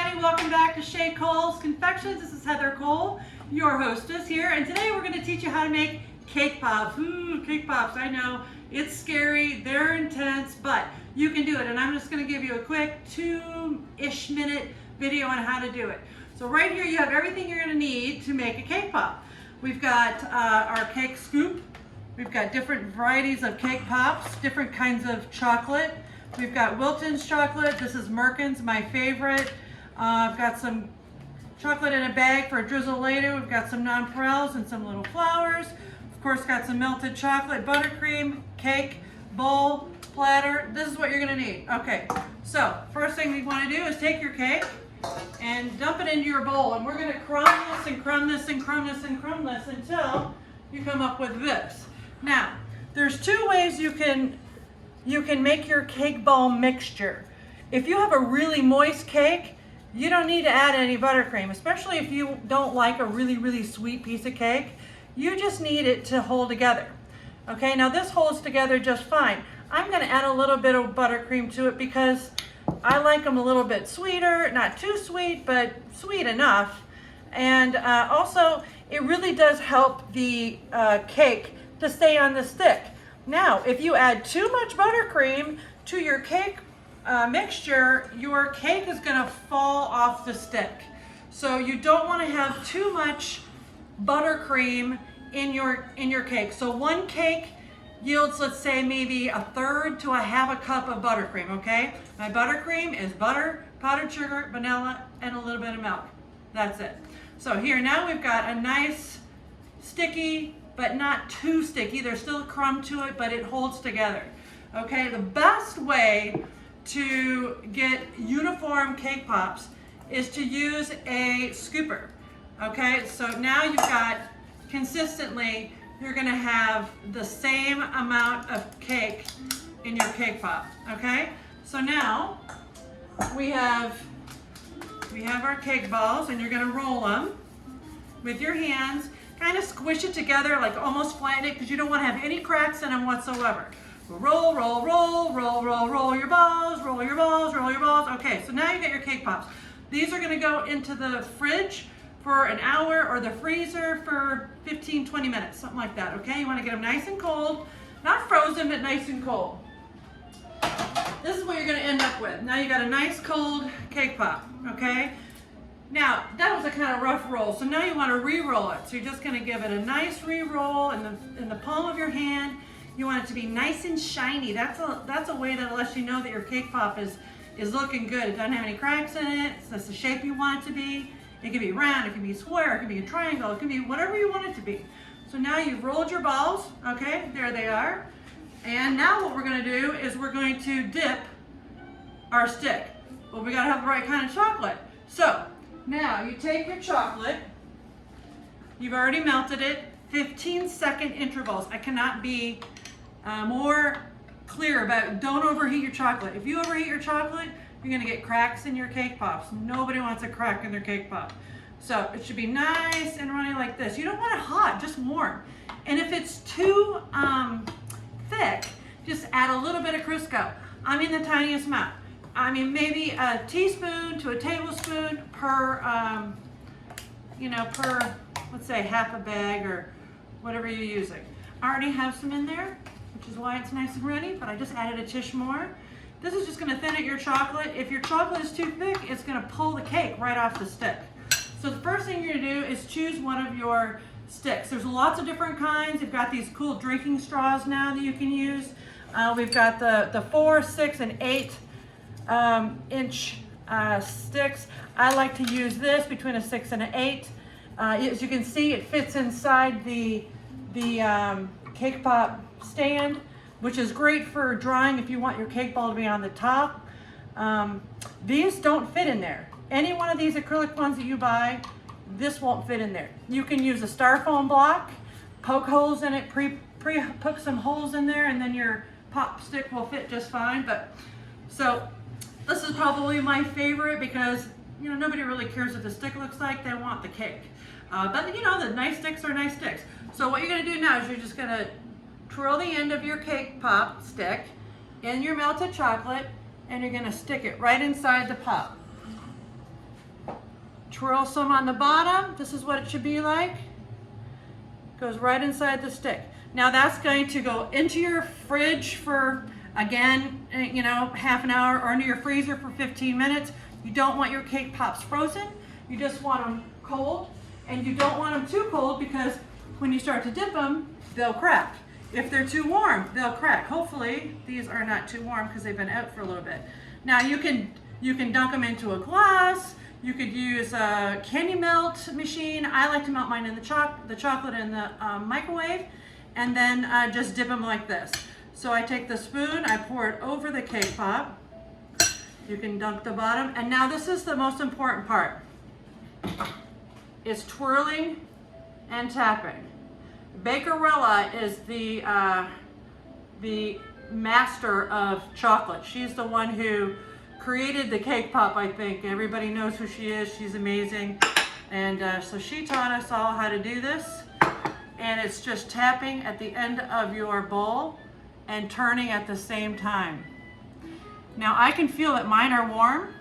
everybody, welcome back to Shay Cole's Confections. This is Heather Cole, your hostess here, and today we're going to teach you how to make cake pops. Ooh, cake pops, I know, it's scary, they're intense, but you can do it, and I'm just going to give you a quick 2-ish minute video on how to do it. So right here you have everything you're going to need to make a cake pop. We've got our cake scoop, we've got different varieties of cake pops, different kinds of chocolate. We've got Wilton's chocolate. This is Merkin's, my favorite. I've got some chocolate in a bag for a drizzle later. We've got some nonpareils and some little flowers. Of course, got some melted chocolate, buttercream, cake, bowl, platter. This is what you're gonna need. Okay, so first thing you wanna do is take your cake and dump it into your bowl. And we're gonna crumb this and crumb this and crumb this and crumb this until you come up with this. Now, there's two ways you can make your cake ball mixture. If you have a really moist cake, you don't need to add any buttercream, especially if you don't like a really sweet piece of cake. You just need it to hold together. Okay, now this holds together just fine. I'm gonna add a little bit of buttercream to it because I like them a little bit sweeter, not too sweet, but sweet enough. And also, it really does help the cake to stay on the stick. Now, if you add too much buttercream to your cake mixture, your cake is gonna fall off the stick. So you don't wanna have too much buttercream in your cake. So one cake yields, let's say, maybe 1/3 to 1/2 cup of buttercream, okay? My buttercream is butter, powdered sugar, vanilla, and a little bit of milk. That's it. So here, now we've got a nice sticky, but not too sticky. There's still a crumb to it, but it holds together. Okay, the best way to get uniform cake pops is to use a scooper. Okay, so now you've got consistently, you're gonna have the same amount of cake in your cake pop. Okay, so now we have our cake balls, and you're gonna roll them with your hands. Kind of squish it together, like almost flatten it, because you don't want to have any cracks in them whatsoever. Roll, roll, roll, roll, roll, roll your balls, roll your balls, roll your balls. Okay, so now you get your cake pops. These are going to go into the fridge for an hour or the freezer for 15-20 minutes, something like that. Okay, you want to get them nice and cold, not frozen, but nice and cold. This is what you're going to end up with. Now you got a nice cold cake pop. Okay. Now, that was a kind of rough roll, so now you want to re-roll it. So you're just going to give it a nice re-roll in the palm of your hand. You want it to be nice and shiny. That's a way that lets you know that your cake pop is looking good. It doesn't have any cracks in it. It's the shape you want it to be. It can be round, it can be square, it can be a triangle, it can be whatever you want it to be. So now you've rolled your balls. Okay, there they are. And now what we're going to do is we're going to dip our stick. Well, we got to have the right kind of chocolate. So now you take your chocolate, you've already melted it, 15-second intervals. I cannot be more clear about, don't overheat your chocolate. If you overheat your chocolate, you're gonna get cracks in your cake pops. Nobody wants a crack in their cake pop. So it should be nice and runny like this. You don't want it hot, just warm. And if it's too thick, just add a little bit of Crisco. I mean the tiniest amount. I mean, maybe a teaspoon to a tablespoon per, let's say half a bag or whatever you're using. I already have some in there, which is why it's nice and runny, but I just added a tish more. This is just gonna thin out your chocolate. If your chocolate is too thick, it's gonna pull the cake right off the stick. So the first thing you're gonna do is choose one of your sticks. There's lots of different kinds. You've got these cool drinking straws now that you can use. We've got the 4, 6, and 8 inch sticks. I like to use this between a 6 and an 8. As you can see, it fits inside the cake pop stand, which is great for drying if you want your cake ball to be on the top. These don't fit in there. Any one of these acrylic ones that you buy, this won't fit in there. You can use a styrofoam block, poke holes in it, poke some holes in there, and then your pop stick will fit just fine. So this is probably my favorite because nobody really cares what the stick looks like. They want the cake. But the nice sticks are nice sticks. So what you're gonna do now is you're just gonna twirl the end of your cake pop stick in your melted chocolate, and you're gonna stick it right inside the pop. Twirl some on the bottom. This is what it should be like. Goes right inside the stick. Now that's going to go into your fridge for, again, you know, half an hour, or into your freezer for 15 minutes. You don't want your cake pops frozen. You just want them cold, and you don't want them too cold because when you start to dip them, they'll crack. If they're too warm, they'll crack. Hopefully these are not too warm because they've been out for a little bit. Now you can dunk them into a glass. You could use a candy melt machine. I like to melt mine in the chocolate in the microwave, and then just dip them like this. So I take the spoon, I pour it over the cake pop. You can dunk the bottom, and now this is the most important part. Is twirling and tapping. Bakerella is the master of chocolate. She's the one who created the cake pop, I think. Everybody knows who she is. She's amazing. And so she taught us all how to do this. And it's just tapping at the end of your bowl and turning at the same time. Now I can feel that mine are warm.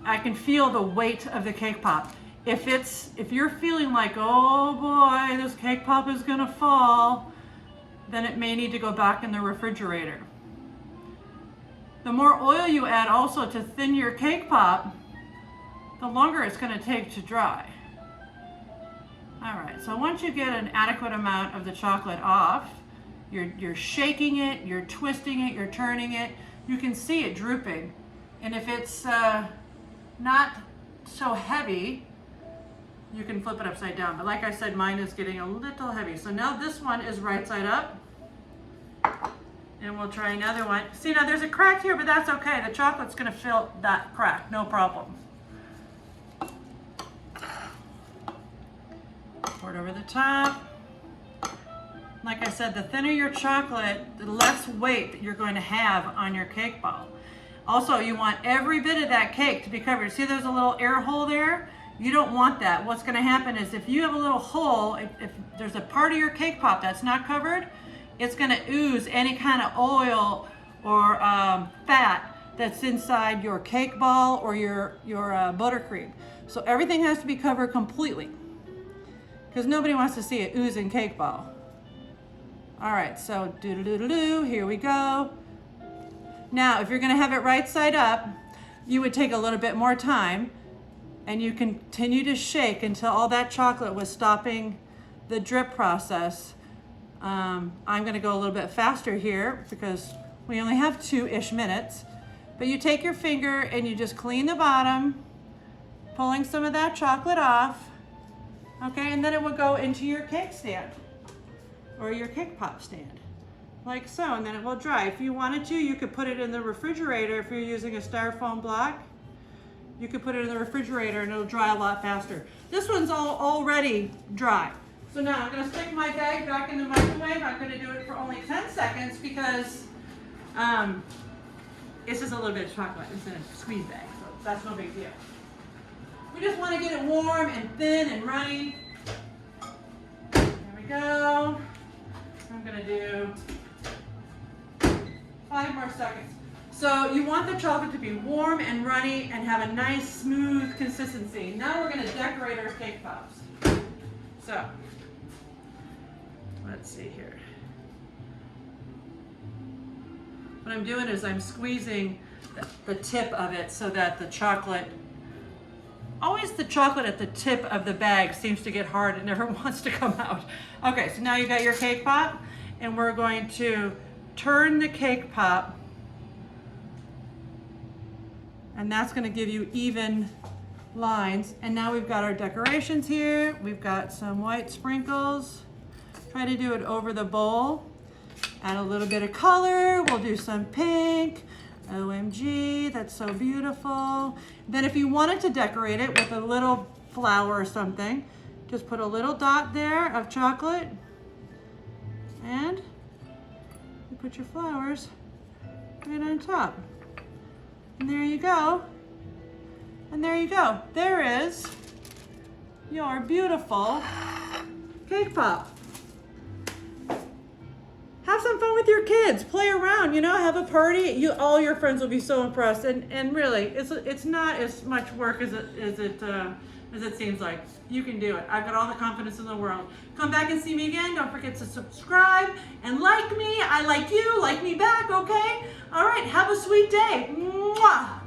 I can feel the weight of the cake pop. If you're feeling like, oh boy, this cake pop is gonna fall, then it may need to go back in the refrigerator. The more oil you add also to thin your cake pop, the longer it's going to take to dry. All right, so once you get an adequate amount of the chocolate off, you're shaking it, you're twisting it, you're turning it. You can see it drooping. And if it's not so heavy, you can flip it upside down. But like I said, mine is getting a little heavy. So now this one is right side up. And we'll try another one. See, now there's a crack here, but that's okay. The chocolate's gonna fill that crack, no problem. Pour it over the top. Like I said, the thinner your chocolate, the less weight that you're going to have on your cake ball. Also, you want every bit of that cake to be covered. See, there's a little air hole there? You don't want that. What's gonna happen is if you have a little hole, if there's a part of your cake pop that's not covered, it's going to ooze any kind of oil or fat that's inside your cake ball or your buttercream. So everything has to be covered completely because nobody wants to see it oozing cake ball. All right, so do-do-do-do-do, here we go. Now, if you're going to have it right side up, you would take a little bit more time and you continue to shake until all that chocolate was stopping the drip process. I'm going to go a little bit faster here because we only have 2-ish minutes. But you take your finger and you just clean the bottom, pulling some of that chocolate off. Okay, and then it will go into your cake stand or your cake pop stand, like so, and then it will dry. If you wanted to, you could put it in the refrigerator. If you're using a styrofoam block, you could put it in the refrigerator and it'll dry a lot faster. This one's already dry. So now I'm going to stick my bag back in the microwave. I'm going to do it for only 10 seconds because it's just a little bit of chocolate. It's in a squeeze bag, so that's no big deal. We just want to get it warm and thin and runny. There we go. I'm going to do 5 more seconds. So you want the chocolate to be warm and runny and have a nice smooth consistency. Now we're going to decorate our cake pops. So let's see here. What I'm doing is I'm squeezing the tip of it so that the chocolate, always the chocolate at the tip of the bag seems to get hard. It never wants to come out. Okay, so now you got your cake pop and we're going to turn the cake pop and that's going to give you even lines. And now we've got our decorations here. We've got some white sprinkles. Try to do it over the bowl. Add a little bit of color. We'll do some pink. OMG, that's so beautiful. Then if you wanted to decorate it with a little flower or something, just put a little dot there of chocolate. And you put your flowers right on top. And there you go. And there you go. There is your beautiful cake pop. Have have some fun with your kids. Play around, have a party. All your friends will be so impressed. And really, it's not as much work as it seems like. You can do it. I've got all the confidence in the world. Come back and see me again. Don't forget to subscribe and like me. I like you. Like me back, okay? All right. Have a sweet day. Mwah!